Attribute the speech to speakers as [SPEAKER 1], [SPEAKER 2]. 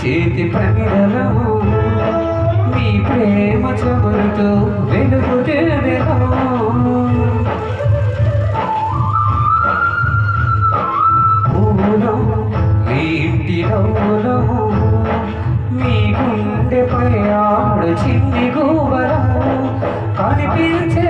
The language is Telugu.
[SPEAKER 1] చేతి ప్రమిదలో మీ ప్రేమ చమురుతో వెలుగుదేనెలో పూలో మీ ఇంటి నవ్వులో మీ గుండెపై ఆడు చిన్ని గోవరం కనిపించే